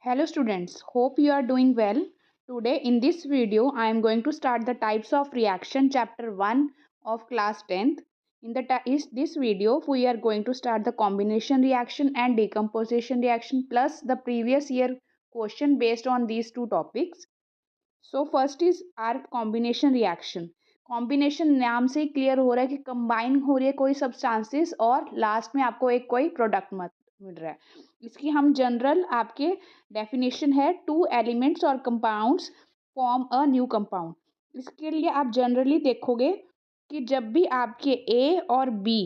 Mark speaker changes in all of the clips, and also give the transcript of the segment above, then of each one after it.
Speaker 1: Hello students, hope you are doing well. Today in this video I am going to start the types of reaction chapter 1 of class 10th. In this video we are going to start the combination reaction and decomposition reaction plus the previous year question based on these two topics. So first is our combination reaction. Combination नाम से ही clear हो रहा है कि combine हो रही है कोई सब्सटेंसेस और लास्ट में आपको एक कोई प्रोडक्ट मत मिल रहा है. इसकी हम जनरल आपके डेफिनेशन है टू एलिमेंट्स और compounds form a new compound. इसके लिए आप जनरली देखोगे कि जब भी आपके ए और बी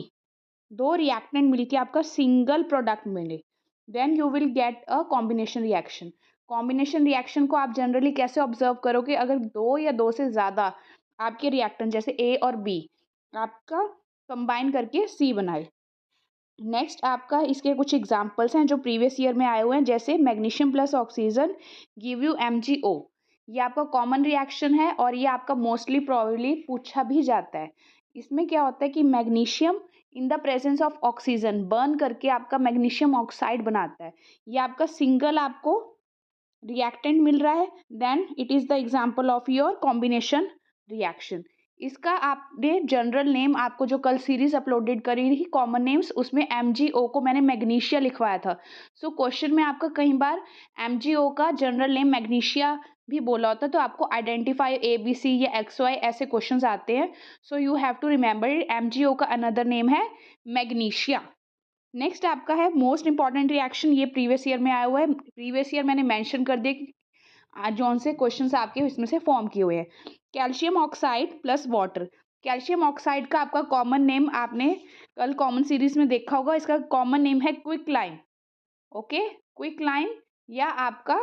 Speaker 1: दो रिएक्टेंट मिलके आपका सिंगल प्रोडक्ट मिले then you will get a combination reaction. Combination reaction को आप जनरली कैसे ऑब्जर्व करोगे? अगर दो या दो से ज़्यादा आपके रिएक्टेंट जैसे ए और बी आपका कंबाइन करके सी बनाए. नेक्स्ट आपका इसके कुछ एग्जांपल्स हैं जो प्रीवियस ईयर में आए हुए हैं, जैसे magnesium plus oxygen give you MgO. ये आपका कॉमन रिएक्शन है और ये आपका मोस्टली प्रोबेबली पूछा भी जाता है. इसमें क्या होता है कि magnesium in the presence of oxygen burn करके आपका मैग्नीशियम ऑक्साइड बनाता है. ये आपका सिंगल आपको रिएक्टेंट मिल रहा है, then it is the example of your combination reaction. इसका आपने जनरल नेम आपको जो कल सीरीज अपलोडेड करी थी कॉमन नेम्स, उसमें MgO को मैंने मैग्नीशिया लिखवाया था. सो क्वेश्चन में आपका कई बार MgO का जनरल नेम मैग्नीशिया भी बोला होता है, तो आपको आइडेंटिफाई ABC या XY ऐसे क्वेश्चंस आते हैं. So you have to remember MgO का अनदर नेम है मैग्नीशिया. नेक्स्ट आपका है मोस्ट इंपॉर्टेंट रिएक्शन. ये प्रीवियस ईयर में आया हुआ है. प्रीवियस ईयर मैंने मेंशन कर दिया कि जौन से क्वेश्चंस आपके इसमें से फॉर्म किए हुए हैं. Calcium oxide plus water. Calcium oxide का आपका कॉमन नेम आपने कल कॉमन सीरीज में देखा होगा. इसका कॉमन नेम है quick lime. Okay, quick lime या आपका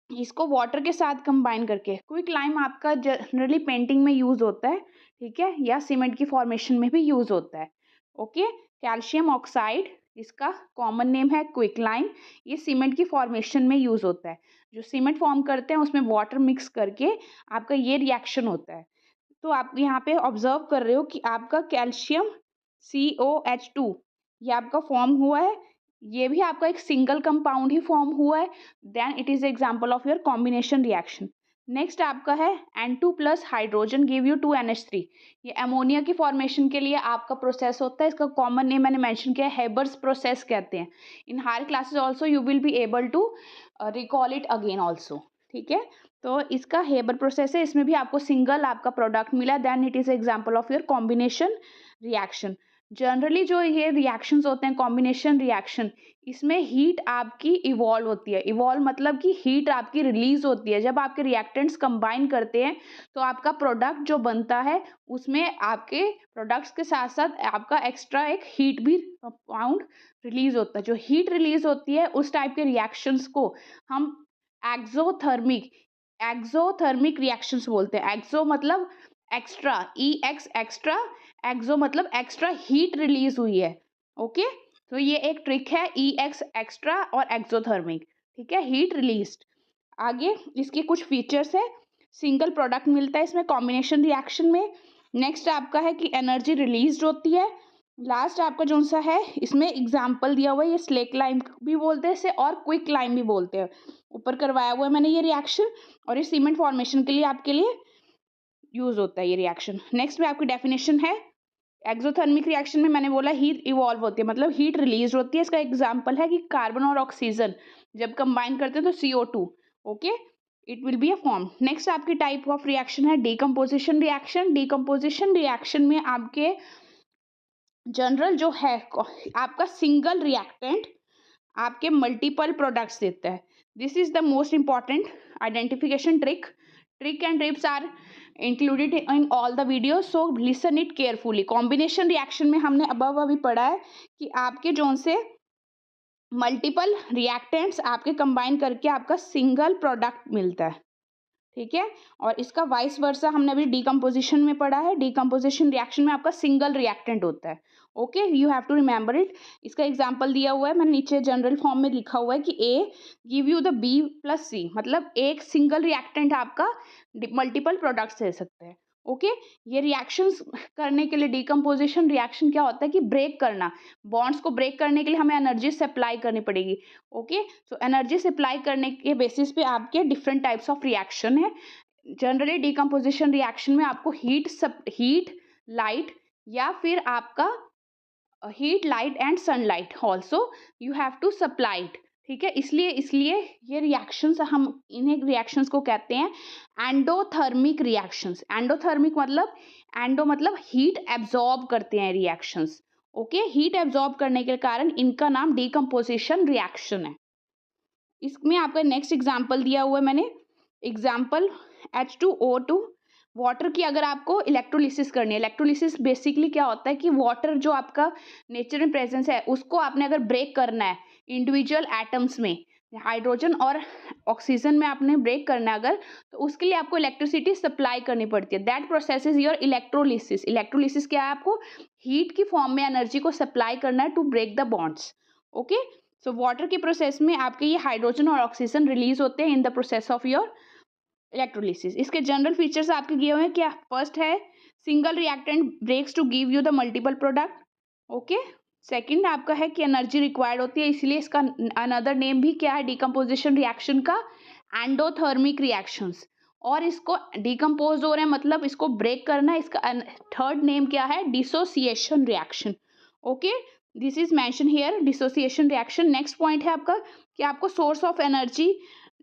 Speaker 1: इसको वाटर के साथ कंबाइन करके क्विक लाइम आपका जनरली पेंटिंग में यूज़ होता है, ठीक है, या सीमेंट की फॉर्मेशन में भी यूज़ होता है. ओके, कैल्शियम ऑक्साइड इसका कॉमन नेम है क्विक लाइम. ये सीमेंट की फॉर्मेशन में यूज़ होता है. जो सीमेंट फॉर्म करते हैं उसमें वाटर मिक्स करके आपका ये रिएक्शन होता है. तो आप यहाँ पे ऑब्जर्व कर रहे हो कि आपका कैल्शियम COH2 ये आपका फॉर्म हुआ है. ये भी आपका एक सिंगल कंपाउंड ही फॉर्म हुआ है. Then it is example of your combination reaction. Next आपका है N2 plus hydrogen give you 2NH3. ये अमोनिया की फॉर्मेशन के लिए आपका प्रोसेस होता है. इसका कॉमन नेम मैंने मेंशन किया है, हेबर्स प्रोसेस कहते हैं. In higher classes also you will be able to recall it again also. ठीक है, तो इसका हेबर प्रोसेस है. इसमें भी आपको सिंगल आपका प्रोडक्ट मिला, then it is example of your combination reaction. Generally जो ये रिएक्शंस होते हैं कॉम्बिनेशन रिएक्शन, इसमें हीट आपकी इवॉल्व होती है. इवॉल्व मतलब कि हीट आपकी रिलीज होती है. जब आपके रिएक्टेंट्स कंबाइन करते हैं तो आपका प्रोडक्ट जो बनता है उसमें आपके प्रोडक्ट्स के साथ साथ आपका एक्स्ट्रा एक हीट भी कंपाउंड रिलीज होता है. जो हीट रिलीज होती है उस टाइप के रिएक्शंस को हम एक्सोथर्मिक एक्सोथर्मिक रिएक्शंस बोलते हैं. एक्सो मतलब एक्स्ट्रा, EX एक्स्ट्रा, एक्सो मतलब एक्स्ट्रा हीट रिलीज हुई है. ओके, तो ये एक ट्रिक है EX एक्स्ट्रा और एक्सोथर्मिक. ठीक है, हीट रिलीज्ड. आगे इसके कुछ फीचर्स है. सिंगल प्रोडक्ट मिलता है इसमें कॉम्बिनेशन रिएक्शन में. नेक्स्ट आपका है कि एनर्जी रिलीज होती है. लास्ट आपका जो सा है इसमें एग्जाम्पल दिया हुआ है, ये स्लेक लाइम भी बोलते हैं इसे और क्विक लाइम भी बोलते हैं. ऊपर करवाया हुआ है मैंने ये रिएक्शन, और ये सीमेंट फॉर्मेशन के लिए आपके लिए यूज होता है ये रिएक्शन. नेक्स्ट में आपकी डेफिनेशन है एक्सोथर्मिक रिएक्शन में मैंने बोला हीट इवॉल्व होती है मतलब हीट रिलीज होती है. इसका एग्जाम्पल है कि कार्बन और ऑक्सीजन जब कंबाइन करते हैं तो CO2. Okay, it will be a form. Next आपकी टाइप ऑफ रिएक्शन है डीकम्पोजिशन रिएक्शन. डीकम्पोजिशन रिएक्शन में आपके जनरल जो है आपका सिंगल रिएक्टेंट आपके मल्टीपल प्रोडक्ट्स देता है. This is the most important identification trick. Trick and trips are included in all the video, so listen it carefully. Combination reaction में हमने अबव अभी पढ़ा है कि आपके जोन से मल्टीपल रिएक्टेंट्स आपके कंबाइन करके आपका सिंगल प्रोडक्ट मिलता है. ठीक है, और इसका वाइस वर्सा हमने अभी डीकम्पोजिशन में पढ़ा है. डीकम्पोजिशन रिएक्शन में आपका सिंगल रिएक्टेंट होता है. Okay, you have to remember it. इसका एग्जांपल दिया हुआ है, मैंने नीचे जनरल फॉर्म में लिखा हुआ है कि A give you the B plus C. मतलब एक सिंगल रिएक्टेंट आपका मल्टीपल प्रोडक्ट्स दे सकते हैं. ओके ये रिएक्शंस करने के लिए डिकम्पोजिशन रिएक्शन क्या होता है कि ब्रेक करना, बॉन्ड्स को ब्रेक करने के लिए हमें एनर्जी सप्लाई करनी पड़ेगी। ओके सो एनर्जी सप्लाई करने के बेसिस पे आपके डिफरेंट टाइप्स ऑफ रिएक्शन है। जनरली डिकम्पोजिशन रिएक्शन में आपको हीट लाइट या फिर आपका heat light and sunlight also you have to supply it. ठीक है, इसलिए इसलिए ये रिएक्शंस हम इन्हें रिएक्शंस को कहते हैं एंडोथर्मिक रिएक्शंस। एंडोथर्मिक मतलब एंडो मतलब हीट एब्जॉर्ब करते हैं रिएक्शंस। ओके हीट एब्जॉर्ब करने के कारण इनका नाम डिकम्पोजिशन रिएक्शन है। इसमें आपका नेक्स्ट एग्जाम्पल दिया हुआ है मैंने, एग्जाम्पल H2O2 वाटर की अगर आपको इलेक्ट्रोलिसिस करनी है। इलेक्ट्रोलिसिस बेसिकली क्या होता है कि वाटर जो आपका नेचर में प्रेजेंस है उसको आपने अगर ब्रेक करना है इंडिविजुअल एटम्स में, हाइड्रोजन और ऑक्सीजन में आपने ब्रेक करना है अगर, तो उसके लिए आपको इलेक्ट्रिसिटी सप्लाई करनी पड़ती है। That process is your electrolysis. Electrolysis क्या है, आपको हीट की फॉर्म में एनर्जी को सप्लाई करना है to break the bonds. Okay so water के प्रोसेस में आपके ये हाइड्रोजन और ऑक्सीजन रिलीज होते हैं in the process of your electrolysis. इसके जनरल फीचर्स आपके दिए हुए हैं क्या, फर्स्ट है single reactant breaks to give you the multiple product. Okay second आपका है कि एनर्जी रिक्वायर्ड होती है, इसलिए इसका अनदर नेम भी क्या है डिकम्पोजिशन रिएक्शन का, एंडोथर्मिक रिएक्शंस। और इसको डिकम्पोज हो रहे हैं मतलब इसको ब्रेक करना है, इसका थर्ड नेम क्या है, dissociation reaction. Okay this is mention here dissociation reaction. Next point है आपका कि आपको सोर्स ऑफ एनर्जी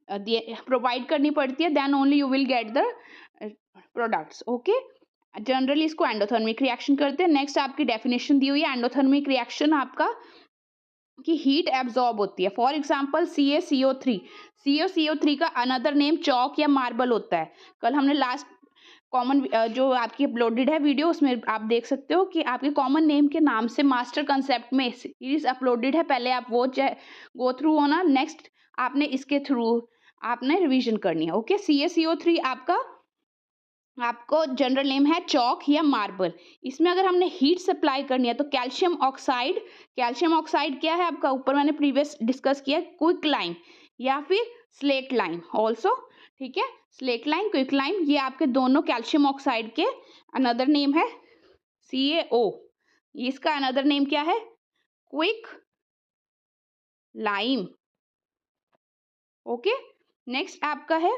Speaker 1: प्रोवाइड करनी पड़ती है, then only you will get the products. Okay generally इसको एंडोथर्मिक रिएक्शन करते हैं। नेक्स्ट आपकी डेफिनेशन दी हुई है एंडोथर्मिक रिएक्शन आपका कि हीट एब्जॉर्ब होती है। फॉर एग्जांपल CaCO3, CaCO3 का अनदर नेम चौक या मार्बल होता है। कल हमने लास्ट कॉमन जो आपकी अपलोडेड है वीडियो उसमें आप देख सकते हो कि आपके कॉमन नेम के नाम से मास्टर कंसेप्ट में सीरीज अपलोडेड है, पहले आप वो गो थ्रू होना, नेक्स्ट आपने इसके थ्रू आपने रिवीजन करनी है। ओके CaCO3 आपको जनरल नेम है चौक या मार्बल। इसमें अगर हमने हीट सप्लाई करनी है तो कैल्शियम ऑक्साइड क्या है आपका, ऊपर मैंने प्रीवियस डिस्कस किया, क्विक लाइम या फिर स्लेट लाइम ऑल्सो। ठीक है स्लेट लाइम क्विक लाइम ये आपके दोनों कैल्शियम ऑक्साइड के अनदर नेम है CaO। इसका अनदर नेम क्या है, क्विक लाइम। ओके नेक्स्ट आपका है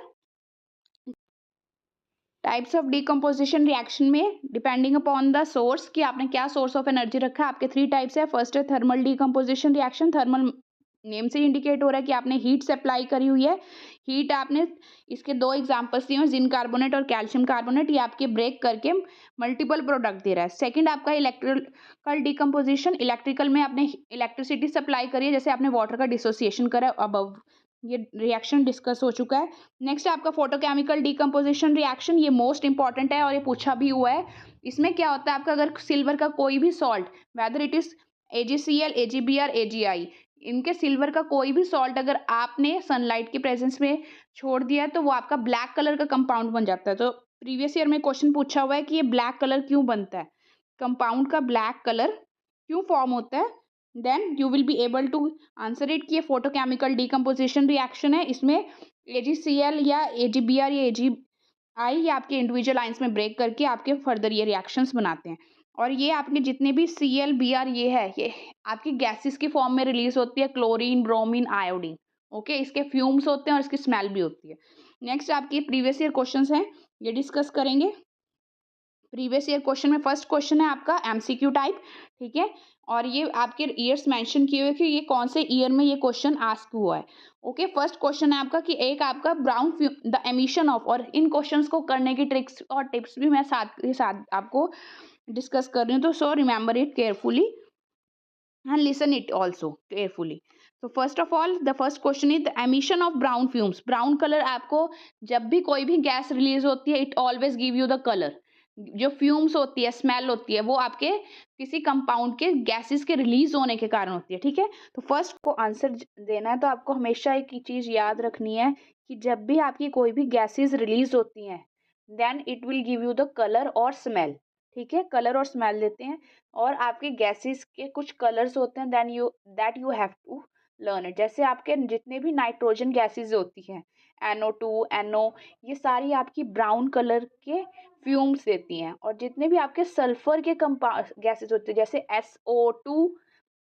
Speaker 1: टाइप्स ऑफ डिकम्पोजिशन रिएक्शन में डिपेंडिंग अपॉन द सोर्स कि आपने क्या सोर्स ऑफ एनर्जी रखा है। आपके थ्री टाइप्स है। फर्स्ट है thermal decomposition reaction. Thermal name से इंडिकेट हो रहा है कि आपने हीट सप्लाई करी हुई है। हीट आपने इसके दो एग्जांपल्स दिए हैं, जिंक कार्बोनेट और कैल्शियम कार्बोनेट, ये आपके ब्रेक करके मल्टीपल प्रोडक्ट दे रहा है। सेकंड आपका इलेक्ट्रिकल डिकम्पोजिशन, इलेक्ट्रिकल में आपने इलेक्ट्रिसिटी सप्लाई करी है, जैसे आपने वाटर का डिसोसिएशन करा अबव, ये रिएक्शन डिस्कस हो चुका है। नेक्स्ट आपका फोटोकेमिकल डिकम्पोजिशन रिएक्शन, ये मोस्ट इंपॉर्टेंट है और ये पूछा भी हुआ है। इसमें क्या होता है आपका अगर सिल्वर का कोई भी salt, whether it is AgCl AgBr AgI, इनके सिल्वर का कोई भी सॉल्ट अगर आपने सनलाइट के प्रेजेंस में छोड़ दिया है तो वो आपका ब्लैक कलर का कंपाउंड बन जाता है। तो प्रीवियस ईयर में क्वेश्चन पूछा हुआ है कि ये ब्लैक कलर क्यों बनता है, कंपाउंड का ब्लैक कलर क्यों फॉर्म होता है, then you will be able to answer it कि ये फोटोकेमिकल डिकम्पोजिशन रिएक्शन है। इसमें AgCl या AgBr या AgI ये आपके इंडिविजुअल आइंस में ब्रेक करके आपके फर्दर ये रिएक्शंस बनाते हैं। और ये आपके जितने भी Cl Br ये है ये आपकी गैसेस की फॉर्म में रिलीज होती है, क्लोरीन ब्रोमीन आयोडीन। ओके इसके फ्यूम्स होते हैं और इसकी स्मेल भी होती है। नेक्स्ट आपके प्रीवियस ईयर क्वेश्चंस हैं, ये डिस्कस करेंगे। प्रीवियस ईयर क्वेश्चन में फर्स्ट क्वेश्चन है आपका MCQ टाइप। ठीक है और ये आपके ईयर्स मेंशन किए हुए कि ये कौन से ईयर में ये क्वेश्चन आस्क हुआ है। ओके फर्स्ट क्वेश्चन है आपका कि एक आपका ब्राउन द एमिशन ऑफ, और इन क्वेश्चंस को करने की ट्रिक्स और टिप्स भी मैं साथ के साथ आपको डिस्कस कर रही हूँ, तो so remember it carefully and listen it also carefully. So first of all the first question is the emission of brown fumes. brown color आपको जब भी कोई भी गैस रिलीज होती है, it always give you the color. जो fumes होती है, स्मेल होती है, वो आपके किसी कंपाउंड के गैसेस के रिलीज होने के कारण होती है। ठीक है तो फर्स्ट को आंसर देना है तो आपको हमेशा एक चीज याद रखनी है कि जब भी आपकी कोई भी गैसेस रिलीज होती हैं then it will give you the colour और स्मेल। ठीक है कलर और स्मेल देते हैं और आपके गैसेस के कुछ कलर्स होते हैं, then you have to learn it. जैसे आपके जितने भी नाइट्रोजन गैसेस होती हैं, NO2, NO, ये सारी आपकी ब्राउन कलर के फ्यूम्स देती हैं। और जितने भी आपके सल्फर के गैसेस होते हैं जैसे SO2,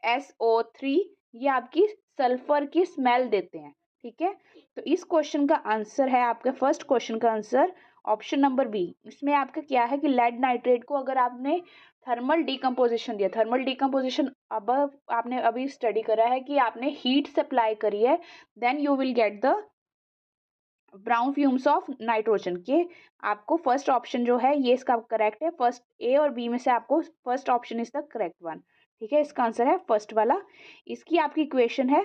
Speaker 1: SO3, ये आपकी सल्फर की स्मेल देते हैं। ठीक है, तो इस क्वेश्चन का आंसर है, आपका फर्स्ट क्वेश्चन का आंसर ऑप्शन नंबर बी। इसमें आपका क्या है कि लेड नाइट्रेट को अगर आपने थर्मल डिकम्पोजिशन दिया, थर्मल डिकम्पोजिशन अब आपने अभी स्टडी करा है कि आपने हीट सप्लाई करी है, then you will get the brown fumes of nitrogen के। आपको फर्स्ट ऑप्शन जो है ये इसका करेक्ट है। फर्स्ट ए और बी में से आपको first option is the correct one. ठीक है, इसका आंसर है फर्स्ट वाला। इसकी आपकी इक्वेशन है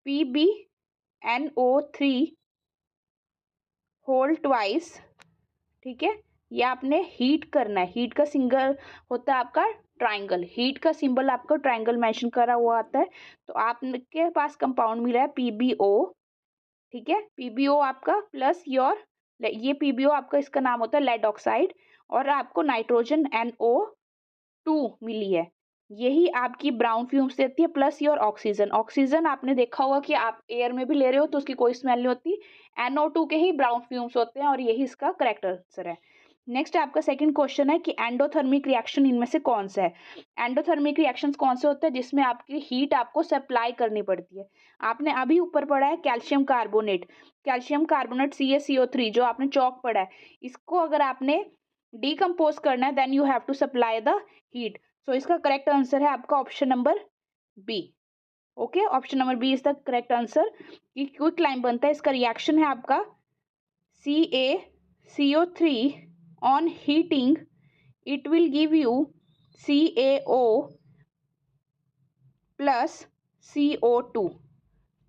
Speaker 1: PbNO3 होल ट्वाइस। ठीक है, ये आपने हीट करना है। हीट का सिंगल होता है आपका ट्राइंगल, हीट का सिंबल आपको ट्राइंगल मेंशन करा हुआ आता है। तो आपके पास कंपाउंड मिला है PbO। ठीक है, PbO आपका प्लस योर, ये PbO आपका इसका नाम होता है लेड ऑक्साइड, और आपको नाइट्रोजन NO2 मिली है, यही आपकी ब्राउन फ्यूम्स देती है, प्लस योर ऑक्सीजन। ऑक्सीजन आपने देखा होगा कि आप एयर में भी ले रहे हो तो उसकी कोई स्मेल नहीं होती, NO2 के ही ब्राउन फ्यूम्स होते हैं, और यही इसका करेक्ट आंसर है। नेक्स्ट आपका सेकंड क्वेश्चन है कि एंडोथर्मिक रिएक्शन इनमें से कौन सा है। एंडोथर्मिक रिएक्शंस कौन से होते हैं जिसमें आपकी हीट आपको सप्लाई करनी पड़ती है। आपने अभी ऊपर पढ़ा है calcium carbonate, calcium carbonate CaCO3 जो आपने चौक पढ़ा है, इसको अगर आपने डिकम्पोज करना है then you have to supply the heat. So इसका करेक्ट आंसर है आपका option number B. Okay, option number B is the correct answer. कि क्विक लाइम बनता है, इसका रिएक्शन है आपका CaCO3 on heating it will give you CaO plus CO2।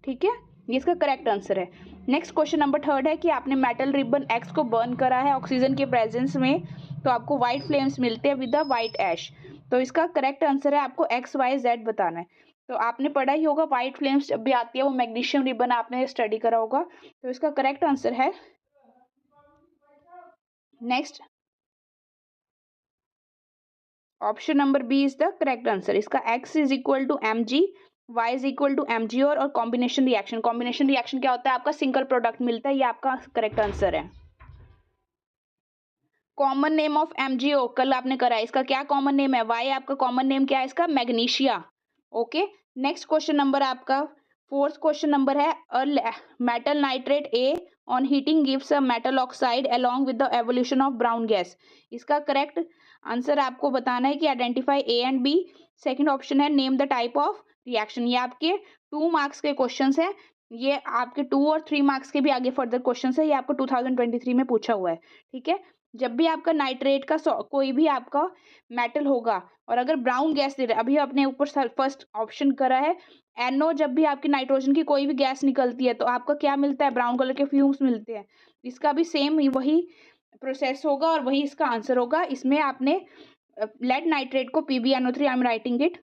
Speaker 1: ठीक है, ये इसका करेक्ट आंसर है। नेक्स्ट क्वेश्चन नंबर थर्ड है कि आपने मेटल रिबन X को बर्न करा है ऑक्सीजन के प्रेजेंस में, तो आपको व्हाइट फ्लेम्स मिलते हैं विद द व्हाइट ऐश। तो इसका करेक्ट आंसर है, आपको XYZ बताना है। तो आपने पढ़ा ही होगा व्हाइट फ्लेम्स जब भी आती है वो मैग्नीशियम रिबन आपने स्टडी करा होगा। तो इसका करेक्ट आंसर है next option number B is the correct answer. इसका X is equal to Mg, Y is equal to Mg और कॉम्बिनेशन रिएक्शन, कॉम्बिनेशन रिएक्शन क्या होता है, आपका सिंगल प्रोडक्ट मिलता है, ये आपका करेक्ट आंसर है। कॉमन नेम ऑफ MgO कल आपने करा है, इसका क्या कॉमन नेम है, Y आपका कॉमन नेम क्या है इसका, magnesia. Okay, next question number आपका फोर्थ क्वेश्चन नंबर है metal nitrate A on heating gives a metal oxide along with the evolution of brown gas. इसका करेक्ट आंसर आपको बताना है कि identify A and B। Second option है name the type of reaction. ये आपके 2 marks के क्वेश्चंस हैं, ये आपके 2 और 3 मार्क्स के भी आगे फर्दर क्वेश्चंस है, ये आपको 2023 में पूछा हुआ है। ठीक है, जब भी आपका नाइट्रेट का कोई भी आपका मेटल होगा और अगर ब्राउन गैस दे रहा है, अभी आपने ऊपर फर्स्ट ऑप्शन करा है NO, जब भी आपकी नाइट्रोजन की कोई भी गैस निकलती है तो आपका क्या मिलता है, ब्राउन कलर के फ्यूम्स मिलते हैं। इसका भी सेम वही प्रोसेस होगा और वही इसका आंसर होगा। इसमें आपने लेड नाइट्रेट को PbNO3, I am writing it,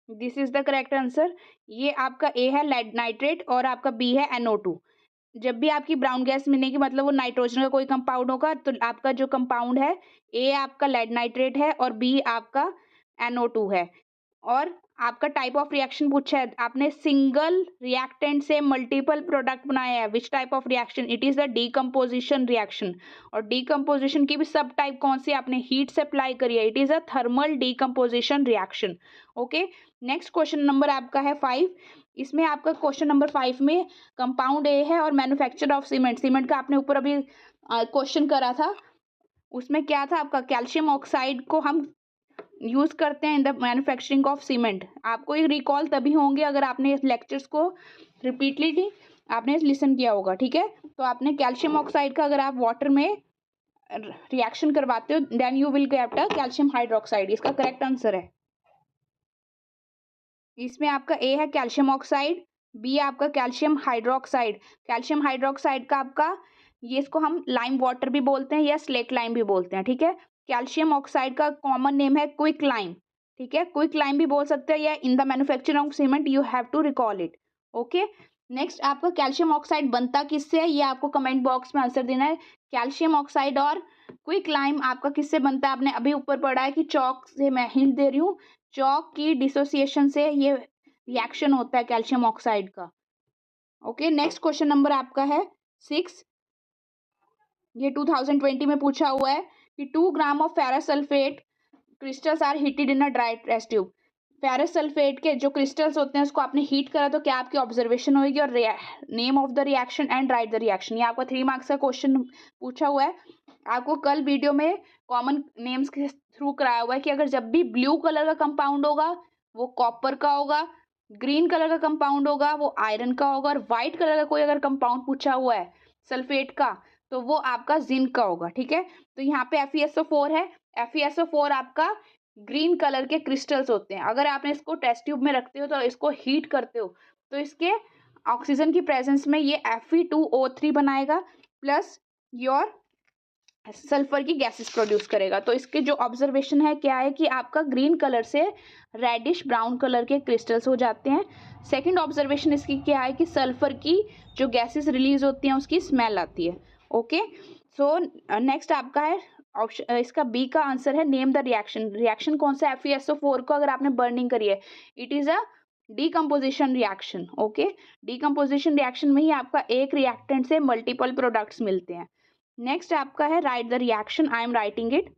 Speaker 1: this is the correct answer. ये आपका A है लेड नाइट्रेट और आपका B है NO2। जब भी आपकी ब्राउन गैस मिलेगी मतलब वो नाइट्रोजन का कोई कंपाउंड होगा, तो आपका जो कंपाउंड है A आपका लेड नाइट्रेट है और B आपका NO2 है। और आपका टाइप ऑफ रिएक्शन पूछा है, आपने सिंगल रिएक्टेंट से मल्टीपल प्रोडक्ट बनाया है, which type of reaction, it is the decomposition reaction. और डीकम्पोजिशन की भी सब टाइप कौन सी, आपने हीट से अप्लाई करी है, it is a thermal decomposition reaction. Okay, next question number आपका है 5। इसमें आपका क्वेश्चन नंबर 5 में कंपाउंड ए है और मैन्युफैक्चर ऑफ सीमेंट, सीमेंट का आपने ऊपर अभी क्वेश्चन करा था, उसमें क्या था आपका कैल्शियम ऑक्साइड को हम यूज करते हैं in the manufacturing of cement. आपको ये रिकॉल तभी होंगे अगर आपने इस लेक्चर्स को रिपीटली आपने लिसन किया होगा। ठीक है, तो आपने कैल्शियम ऑक्साइड का अगर आप वाटर में रिएक्शन करवाते हो then you will get a calcium hydroxide, इसका करेक्ट आंसर है। इसमें आपका A है कैल्शियम ऑक्साइड, B आपका कैल्शियम हाइड्रोक्साइड। कैल्शियम हाइड्रोक्साइड का आपका ये इसको हम लाइम वाटर भी बोलते हैं या स्लेट लाइम भी बोलते हैं। ठीक है, कैल्शियम ऑक्साइड का कॉमन नेम है क्विक लाइम। ठीक है, क्विक लाइम भी बोल सकते हैं या in the manufacturing of cement you have to recall it. Okay, next आपका कैल्शियम ऑक्साइड बनता किससे है, ये आपको कमेंट बॉक्स में आंसर देना है। कैल्शियम ऑक्साइड और क्विक लाइम आपका किससे बनता है, आपने अभी ऊपर पढ़ा है कि चौक से, मैं हिंट दे रही हूँ, चौक की डिसोसिएशन से ये रिएक्शन होता है कैल्शियम ऑक्साइड का। ओके, नेक्स्ट क्वेश्चन नंबर आपका है 6। ये 2020 में पूछा हुआ है कि 2 gram of ferrous sulphate crystals are heated in a dry test tube. Ferrous sulphate के जो क्रिस्टल्स होते हैं उसको आपने हीट करा तो क्या आपकी ऑब्जर्वेशन होगी, और name of the reaction and right the reaction. ये आपका 3 मार्क्स का क्वेश्चन पूछा हुआ है। आपको कल वीडियो में कॉमन नेम्स के थ्रू कराया हुआ है कि अगर जब भी ब्लू कलर का कंपाउंड होगा वो कॉपर का होगा, ग्रीन कलर का कंपाउंड होगा वो आयरन का होगा, और व्हाइट कलर का कोई अगर कंपाउंड पूछा हुआ है सल्फेट का तो वो आपका जिंक का होगा। ठीक है, तो यहाँ पे FeSO4 है। FeSO4 आपका ग्रीन कलर के क्रिस्टल्स होते हैं। अगर आपने इसको टेस्ट ट्यूब में रखते हो तो इसको हीट करते हो तो इसके ऑक्सीजन की प्रेजेंस में ये Fe2O3 बनाएगा प्लस योर सल्फर की गैसेस प्रोड्यूस करेगा। तो इसके जो ऑब्जर्वेशन है क्या है कि आपका ग्रीन कलर से रेडिश ब्राउन कलर के क्रिस्टल्स हो जाते हैं। सेकंड ऑब्जर्वेशन इसकी क्या है कि सल्फर की जो गैसेस रिलीज होती हैं उसकी स्मेल आती है। ओके, सो नेक्स्ट आपका है ऑप्शन, इसका बी का आंसर है नेम द रिएक्शन। रिएक्शन कौन सा है? FeSO4 को अगर आपने बर्निंग करी है, it is a decomposition reaction. Okay, decomposition reaction में ही आपका एक रिएक्टेंट से मल्टीपल प्रोडक्ट्स मिलते हैं। नेक्स्ट आपका है right the reaction. I am writing it,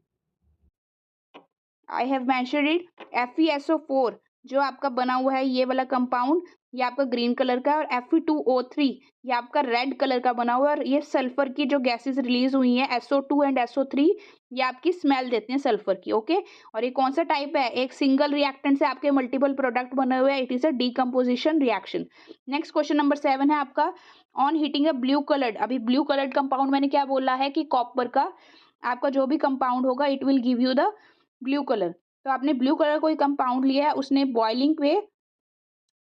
Speaker 1: I have mentioned it. FeSO4 जो आपका बना हुआ है ये वाला कंपाउंड, ये आपका ग्रीन कलर का है, और Fe2O3 ये आपका रेड कलर का बना हुआ है। और ये सल्फर की जो गैसेस रिलीज हुई हैं SO2 एंड SO3 ये आपकी स्मेल देते हैं सल्फर की। ओके, और ये कौन सा टाइप है? एक सिंगल रिएक्टेंट से आपके मल्टीपल प्रोडक्ट बने हुए हैं। It is a decomposition reaction. Next question number 7 है आपका on heating a blue coloured. अभी ब्लू कलर्ड कंपाउंड मैंने क्या बोला है कि कॉपर का आपका जो भी कंपाउंड होगा it will give you the blue colour. तो आपने ब्लू कलर कोई कंपाउंड लिया है, उसने बॉइलिंग पे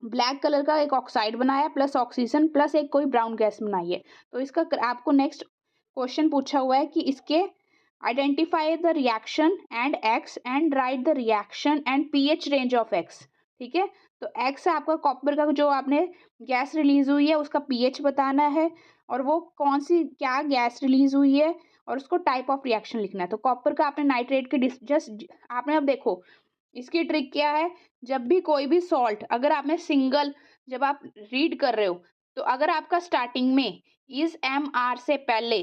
Speaker 1: ब्लैक कलर का एक ऑक्साइड बनाया प्लस ऑक्सीजन प्लस एक कोई ब्राउन गैस बनाई है। तो इसका आपको नेक्स्ट क्वेश्चन पूछा हुआ है कि इसके identify the reaction and x and right the reaction and pH range of x. ठीक है, तो एक्स है आपका कॉपर का जो आपने गैस रिलीज हुई है उसका पीएच बताना है, और वो कौन सी क्या गैस रिलीज हुई है, और उसको टाइप ऑफ रिएक्शन लिखना है। तो कॉपर का आपने नाइट्रेट के जस्ट आपने अब देखो इसकी ट्रिक क्या है, जब भी कोई भी सॉल्ट अगर आपने सिंगल जब आप रीड कर रहे हो तो अगर आपका स्टार्टिंग में इज एम आर से पहले,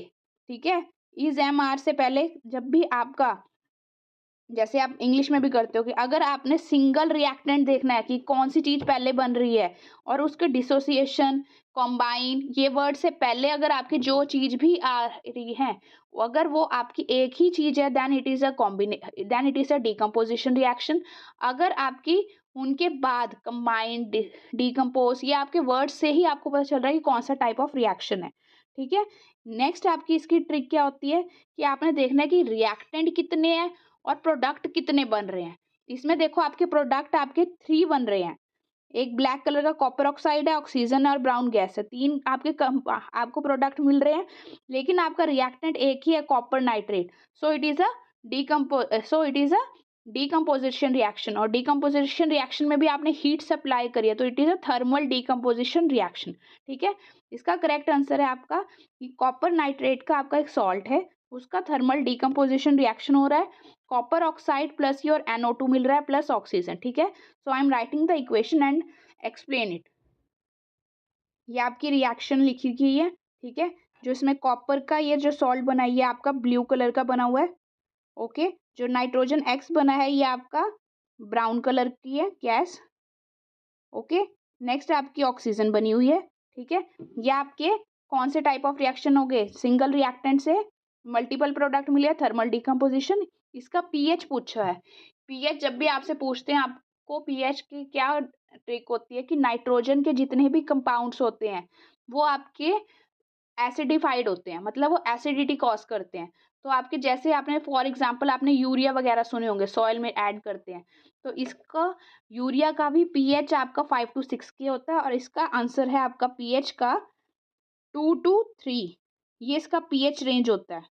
Speaker 1: ठीक है, इज एम आर से पहले जब भी आपका जैसे आप इंग्लिश में भी करते हो कि अगर आपने सिंगल रिएक्टेंट देखना है कि कौन सी चीज पहले बन रही है और उसके डिसोसिएशन कॉम्बाइन ये वर्ड से पहले अगर आपकी जो चीज भी आ रही है अगर वो आपकी एक ही चीज है then it is a then it is a decomposition reaction. अगर आपकी उनके बाद कंबाइंड डीकम्पोज ये आपके वर्ड से ही आपको पता चल रहा है कि कौन सा टाइप ऑफ रिएक्शन है। ठीक है, नेक्स्ट आपकी इसकी ट्रिक क्या होती है कि आपने देखना है कि रिएक्टेंट कितने हैं और प्रोडक्ट कितने बन रहे हैं। इसमें देखो आपके प्रोडक्ट आपके 3 बन रहे हैं। एक ब्लैक कलर का कॉपर ऑक्साइड है, ऑक्सीजन है और ब्राउन गैस है। 3 आपके आपको प्रोडक्ट मिल रहे हैं, लेकिन आपका रिएक्टेंट एक ही है copper nitrate. So it is a decomposition reaction, और डीकम्पोजिशन रिएक्शन में भी आपने हीट सप्लाई करी है तो it is a thermal decomposition reaction. ठीक है, इसका करेक्ट आंसर है आपका कि कॉपर नाइट्रेट का आपका एक सॉल्ट है उसका थर्मल डीकम्पोजिशन रिएक्शन हो रहा है, copper oxide plus your NO2 मिल रहा है प्लस ऑक्सीजन। ठीक है, so I am writing the equation and explain it. ये आपकी रिएक्शन लिखी गई है। ठीक है, जो इसमें कॉपर का ये जो सॉल्ट बना है ये आपका ब्लू कलर का बना हुआ है। ओके, जो नाइट्रोजन एक्स बना है ये आपका ब्राउन कलर की है गैस। ओके, नेक्स्ट आपकी ऑक्सीजन बनी हुई है। ठीक है, ये आपके कौन से टाइप ऑफ रिएक्शन हो गए? सिंगल रिएक्टेंट से मल्टीपल प्रोडक्ट मिले, थर्मल डिकम्पोजिशन। इसका पीएच पूछा है। पीएच जब भी आपसे पूछते हैं आपको पीएच की क्या ट्रिक होती है कि नाइट्रोजन के जितने भी कंपाउंड्स होते हैं वो आपके एसिडिफाइड होते हैं, मतलब वो एसिडिटी कॉज करते हैं। तो आपके जैसे आपने फॉर एग्जांपल आपने यूरिया वगैरह सुने होंगे सॉइल में ऐड करते हैं, तो इसका यूरिया का भी पीएच आपका 5 to 6 के होता है, और इसका आंसर है आपका पीएच का 2 to 3। ये इसका पीएच रेंज होता है।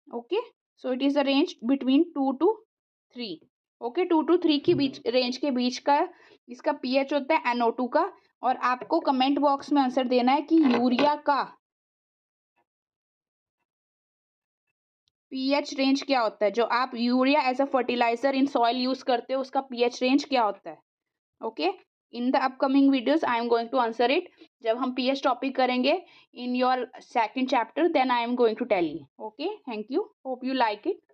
Speaker 1: Okay, so it is a range between 2 to 3। Okay, 2 to 3 की बीच रेंज के बीच का इसका पीएच होता है NO2 का। और आपको कमेंट बॉक्स में आंसर देना है कि यूरिया का पीएच रेंज क्या होता है, जो आप urea as a fertilizer in soil use करते हो उसका पीएच रेंज क्या होता है। ओके, In the upcoming videos I am going to answer it. जब हम PS topic करेंगे in your second chapter, then I am going to tell you. Okay, thank you, hope you like it.